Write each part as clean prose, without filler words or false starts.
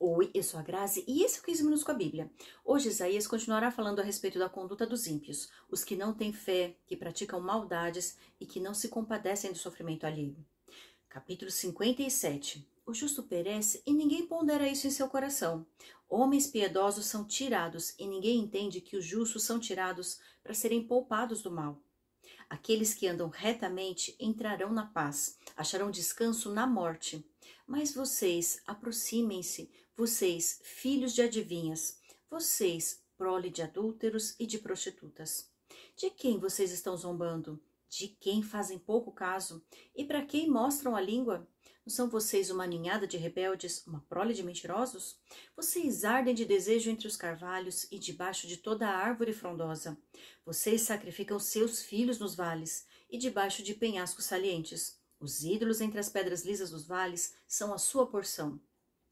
Oi, eu sou a Grazi e esse é o 15 Minutos com a Bíblia. Hoje Isaías continuará falando a respeito da conduta dos ímpios, os que não têm fé, que praticam maldades e que não se compadecem do sofrimento alheio. Capítulo 57. O justo perece e ninguém pondera isso em seu coração. Homens piedosos são tirados e ninguém entende que os justos são tirados para serem poupados do mal. Aqueles que andam retamente entrarão na paz, acharão descanso na morte. Mas vocês, aproximem-se, vocês, filhos de adivinhas, vocês, prole de adúlteros e de prostitutas. De quem vocês estão zombando? De quem fazem pouco caso? E para quem mostram a língua? Não são vocês uma ninhada de rebeldes, uma prole de mentirosos? Vocês ardem de desejo entre os carvalhos e debaixo de toda a árvore frondosa. Vocês sacrificam seus filhos nos vales e debaixo de penhascos salientes. Os ídolos entre as pedras lisas dos vales são a sua porção,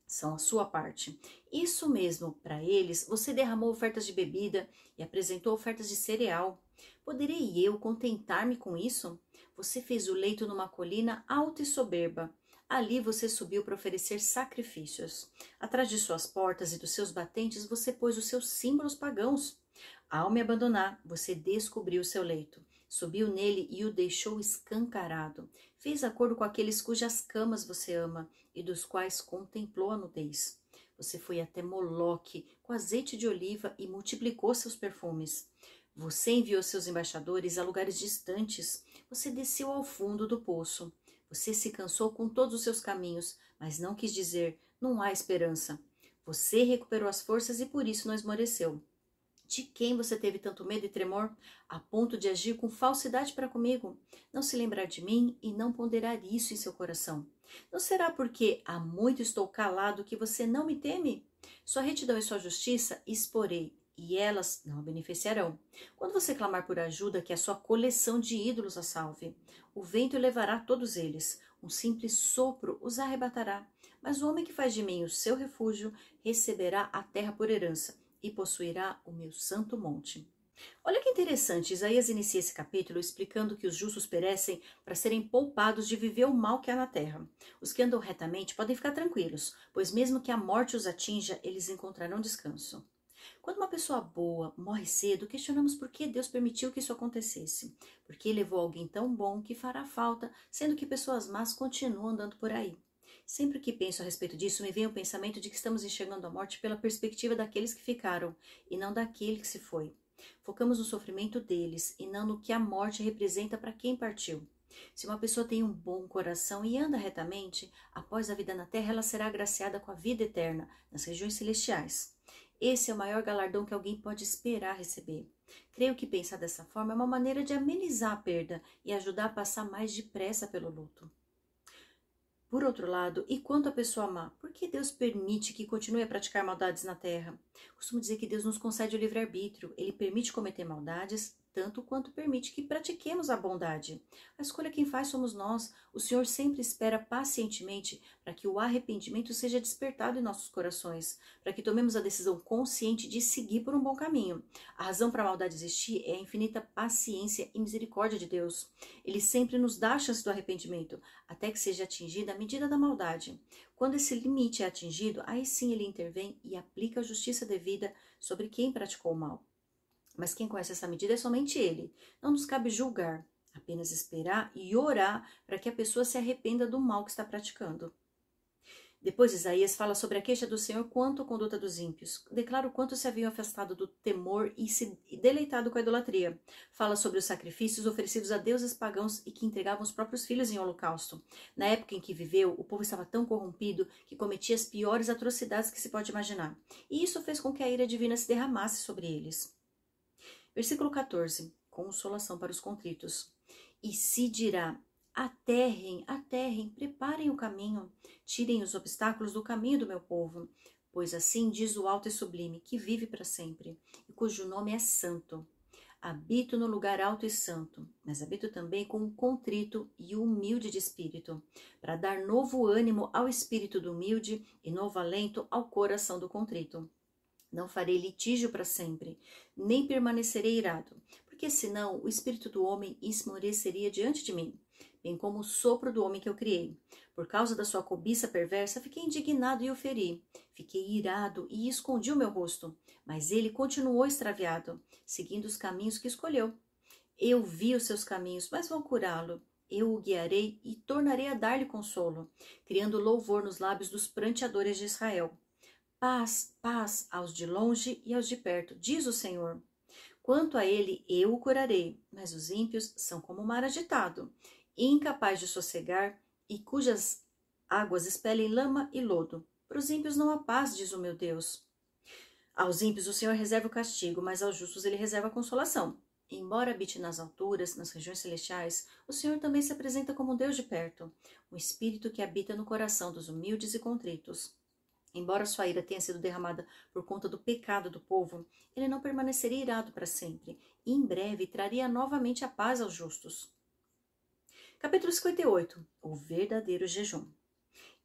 são a sua parte. Isso mesmo, para eles, você derramou ofertas de bebida e apresentou ofertas de cereal. Poderei eu contentar-me com isso? Você fez o leito numa colina alta e soberba. Ali você subiu para oferecer sacrifícios. Atrás de suas portas e dos seus batentes você pôs os seus símbolos pagãos. Ao me abandonar, você descobriu seu leito. Subiu nele e o deixou escancarado. Fez acordo com aqueles cujas camas você ama e dos quais contemplou a nudez. Você foi até Moloque com azeite de oliva e multiplicou seus perfumes. Você enviou seus embaixadores a lugares distantes. Você desceu ao fundo do poço. Você se cansou com todos os seus caminhos, mas não quis dizer, não há esperança. Você recuperou as forças e por isso não esmoreceu. De quem você teve tanto medo e tremor, a ponto de agir com falsidade para comigo? Não se lembrar de mim e não ponderar isso em seu coração. Não será porque há muito estou calado que você não me teme? Sua retidão e sua justiça exporei, e elas não a beneficiarão. Quando você clamar por ajuda, que a sua coleção de ídolos a salve. O vento levará todos eles, um simples sopro os arrebatará. Mas o homem que faz de mim o seu refúgio receberá a terra por herança e possuirá o meu santo monte. Olha que interessante, Isaías inicia esse capítulo explicando que os justos perecem para serem poupados de viver o mal que há na terra. Os que andam retamente podem ficar tranquilos, pois mesmo que a morte os atinja, eles encontrarão descanso. Quando uma pessoa boa morre cedo, questionamos por que Deus permitiu que isso acontecesse. Por que levou alguém tão bom que fará falta, sendo que pessoas más continuam andando por aí. Sempre que penso a respeito disso, me vem o pensamento de que estamos enxergando a morte pela perspectiva daqueles que ficaram, e não daquele que se foi. Focamos no sofrimento deles, e não no que a morte representa para quem partiu. Se uma pessoa tem um bom coração e anda retamente, após a vida na terra, ela será agraciada com a vida eterna, nas regiões celestiais. Esse é o maior galardão que alguém pode esperar receber. Creio que pensar dessa forma é uma maneira de amenizar a perda e ajudar a passar mais depressa pelo luto. Por outro lado, e quanto à pessoa má, por que Deus permite que continue a praticar maldades na terra? Costumo dizer que Deus nos concede o livre-arbítrio. Ele permite cometer maldades, tanto quanto permite que pratiquemos a bondade. A escolha quem faz somos nós. O Senhor sempre espera pacientemente para que o arrependimento seja despertado em nossos corações, para que tomemos a decisão consciente de seguir por um bom caminho. A razão para a maldade existir é a infinita paciência e misericórdia de Deus. Ele sempre nos dá a chance do arrependimento, até que seja atingida a medida da maldade. Quando esse limite é atingido, aí sim ele intervém e aplica a justiça devida sobre quem praticou o mal. Mas quem conhece essa medida é somente ele. Não nos cabe julgar, apenas esperar e orar para que a pessoa se arrependa do mal que está praticando. Depois Isaías fala sobre a queixa do Senhor quanto à conduta dos ímpios. Declara o quanto se haviam afastado do temor e se deleitado com a idolatria. Fala sobre os sacrifícios oferecidos a deuses pagãos e que entregavam os próprios filhos em holocausto. Na época em que viveu, o povo estava tão corrompido que cometia as piores atrocidades que se pode imaginar. E isso fez com que a ira divina se derramasse sobre eles. Versículo 14. Consolação para os contritos. E se dirá: aterrem, aterrem, preparem o caminho, tirem os obstáculos do caminho do meu povo, pois assim diz o alto e sublime, que vive para sempre, e cujo nome é santo. Habito no lugar alto e santo, mas habito também com o contrito e o humilde de espírito, para dar novo ânimo ao espírito do humilde e novo alento ao coração do contrito. Não farei litígio para sempre, nem permanecerei irado, porque senão o espírito do homem esmoreceria diante de mim. bem como o sopro do homem que eu criei. Por causa da sua cobiça perversa, fiquei indignado e o feri. Fiquei irado e escondi o meu rosto. Mas ele continuou extraviado, seguindo os caminhos que escolheu. Eu vi os seus caminhos, mas vou curá-lo. Eu o guiarei e tornarei a dar-lhe consolo, criando louvor nos lábios dos pranteadores de Israel. Paz, paz aos de longe e aos de perto, diz o Senhor. Quanto a ele, eu o curarei, mas os ímpios são como o mar agitado, incapaz de sossegar e cujas águas expelem lama e lodo. Para os ímpios não há paz, diz o meu Deus. Aos ímpios o Senhor reserva o castigo, mas aos justos ele reserva a consolação. Embora habite nas alturas, nas regiões celestiais, o Senhor também se apresenta como um Deus de perto, um Espírito que habita no coração dos humildes e contritos. Embora sua ira tenha sido derramada por conta do pecado do povo, ele não permaneceria irado para sempre, e em breve traria novamente a paz aos justos. Capítulo 58. O verdadeiro jejum.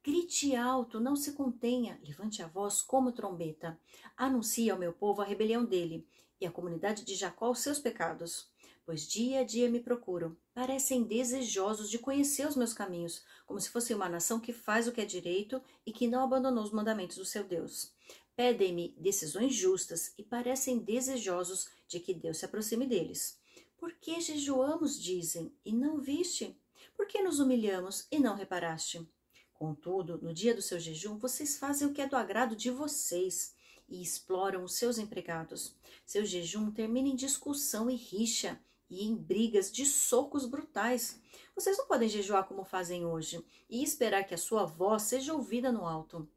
Grite alto, não se contenha, levante a voz como trombeta. Anuncie ao meu povo a rebelião dele, e à comunidade de Jacó os seus pecados. Pois dia a dia me procuram, parecem desejosos de conhecer os meus caminhos, como se fosse uma nação que faz o que é direito e que não abandonou os mandamentos do seu Deus. Pedem-me decisões justas e parecem desejosos de que Deus se aproxime deles. Por que jejuamos, dizem, e não viste? Por que nos humilhamos e não reparaste? Contudo, no dia do seu jejum, vocês fazem o que é do agrado de vocês e exploram os seus empregados. Seu jejum termina em discussão e rixa e em brigas de socos brutais. Vocês não podem jejuar como fazem hoje e esperar que a sua voz seja ouvida no alto.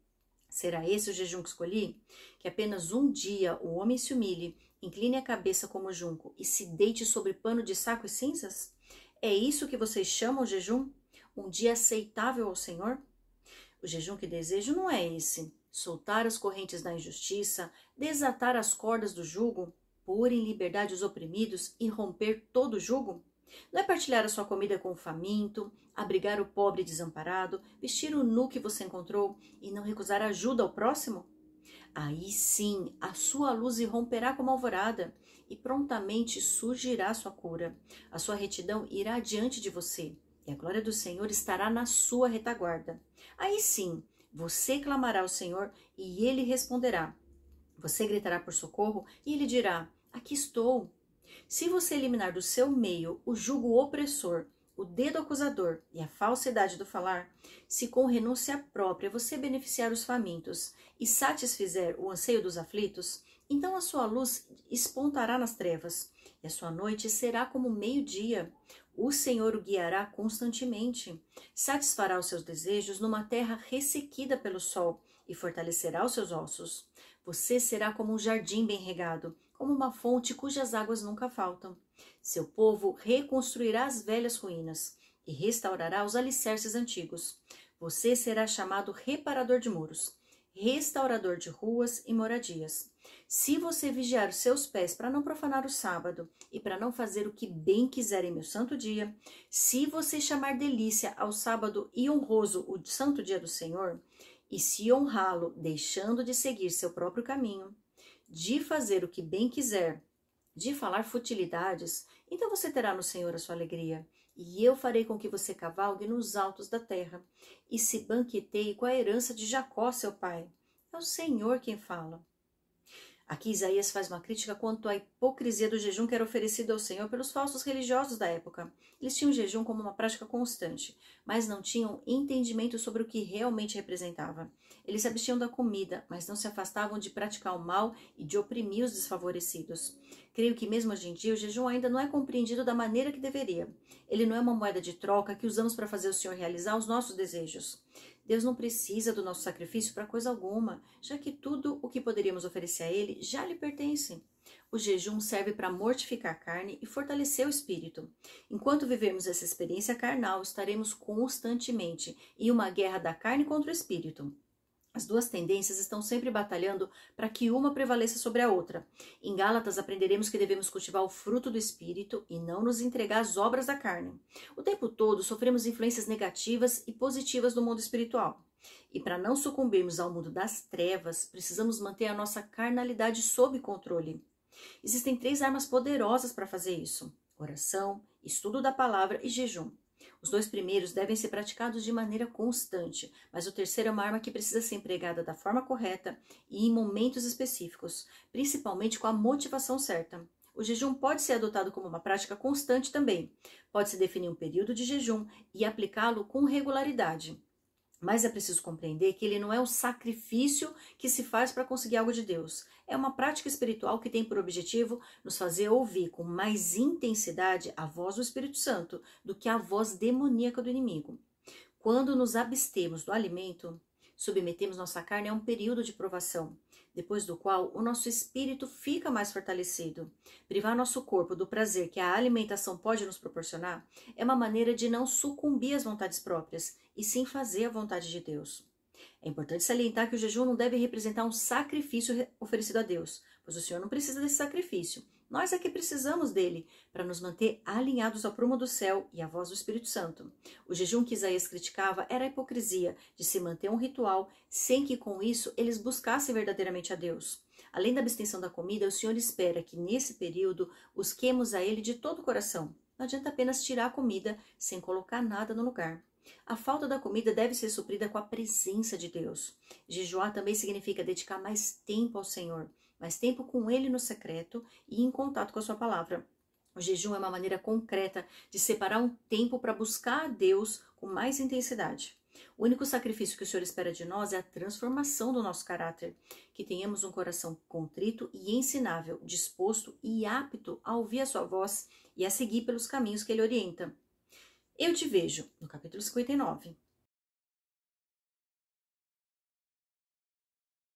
Será esse o jejum que escolhi? Que apenas um dia o homem se humilhe, incline a cabeça como junco e se deite sobre pano de saco e cinzas? É isso que vocês chamam jejum? Um dia aceitável ao Senhor? O jejum que desejo não é esse. Soltar as correntes da injustiça, desatar as cordas do jugo, pôr em liberdade os oprimidos e romper todo o jugo? Não é partilhar a sua comida com o faminto, abrigar o pobre desamparado, vestir o nu que você encontrou e não recusar ajuda ao próximo? Aí sim, a sua luz irromperá como alvorada e prontamente surgirá sua cura. A sua retidão irá diante de você e a glória do Senhor estará na sua retaguarda. Aí sim, você clamará ao Senhor e ele responderá. Você gritará por socorro e ele dirá: aqui estou. Se você eliminar do seu meio o jugo opressor, o dedo acusador e a falsidade do falar, se com renúncia própria você beneficiar os famintos e satisfizer o anseio dos aflitos, então a sua luz espontará nas trevas e a sua noite será como meio-dia. O Senhor o guiará constantemente, satisfará os seus desejos numa terra ressequida pelo sol e fortalecerá os seus ossos. Você será como um jardim bem regado, como uma fonte cujas águas nunca faltam. Seu povo reconstruirá as velhas ruínas e restaurará os alicerces antigos. Você será chamado reparador de muros, restaurador de ruas e moradias. Se você vigiar os seus pés para não profanar o sábado e para não fazer o que bem quiser em meu santo dia, se você chamar delícia ao sábado e honroso o santo dia do Senhor, e se honrá-lo deixando de seguir seu próprio caminho, de fazer o que bem quiser, de falar futilidades, então você terá no Senhor a sua alegria, e eu farei com que você cavalgue nos altos da terra, e se banqueteie com a herança de Jacó, seu pai. É o Senhor quem fala. Aqui Isaías faz uma crítica quanto à hipocrisia do jejum que era oferecido ao Senhor pelos falsos religiosos da época. Eles tinham o jejum como uma prática constante, mas não tinham entendimento sobre o que realmente representava. Eles se abstiam da comida, mas não se afastavam de praticar o mal e de oprimir os desfavorecidos. Creio que mesmo hoje em dia o jejum ainda não é compreendido da maneira que deveria. Ele não é uma moeda de troca que usamos para fazer o Senhor realizar os nossos desejos. Deus não precisa do nosso sacrifício para coisa alguma, já que tudo o que poderíamos oferecer a Ele já lhe pertence. O jejum serve para mortificar a carne e fortalecer o espírito. Enquanto vivemos essa experiência carnal, estaremos constantemente em uma guerra da carne contra o espírito. As duas tendências estão sempre batalhando para que uma prevaleça sobre a outra. Em Gálatas aprenderemos que devemos cultivar o fruto do Espírito e não nos entregar às obras da carne. O tempo todo sofremos influências negativas e positivas do mundo espiritual. E para não sucumbirmos ao mundo das trevas, precisamos manter a nossa carnalidade sob controle. Existem 3 armas poderosas para fazer isso: oração, estudo da palavra e jejum. Os dois primeiros devem ser praticados de maneira constante, mas o terceiro é uma arma que precisa ser empregada da forma correta e em momentos específicos, principalmente com a motivação certa. O jejum pode ser adotado como uma prática constante também. Pode-se definir um período de jejum e aplicá-lo com regularidade. Mas é preciso compreender que ele não é um sacrifício que se faz para conseguir algo de Deus. É uma prática espiritual que tem por objetivo nos fazer ouvir com mais intensidade a voz do Espírito Santo do que a voz demoníaca do inimigo. Quando nos abstemos do alimento, submetemos nossa carne a um período de provação, depois do qual o nosso espírito fica mais fortalecido. Privar nosso corpo do prazer que a alimentação pode nos proporcionar é uma maneira de não sucumbir às vontades próprias, e sim fazer a vontade de Deus. É importante salientar que o jejum não deve representar um sacrifício oferecido a Deus, pois o Senhor não precisa desse sacrifício. Nós é que precisamos dele para nos manter alinhados ao prumo do céu e à voz do Espírito Santo. O jejum que Isaías criticava era a hipocrisia de se manter um ritual sem que com isso eles buscassem verdadeiramente a Deus. Além da abstenção da comida, o Senhor espera que nesse período busquemos a Ele de todo o coração. Não adianta apenas tirar a comida sem colocar nada no lugar. A falta da comida deve ser suprida com a presença de Deus. Jejuar também significa dedicar mais tempo ao Senhor, mais tempo com Ele no secreto e em contato com a sua palavra. O jejum é uma maneira concreta de separar um tempo para buscar a Deus com mais intensidade. O único sacrifício que o Senhor espera de nós é a transformação do nosso caráter, que tenhamos um coração contrito e ensinável, disposto e apto a ouvir a sua voz e a seguir pelos caminhos que Ele orienta. Eu te vejo, no capítulo 59.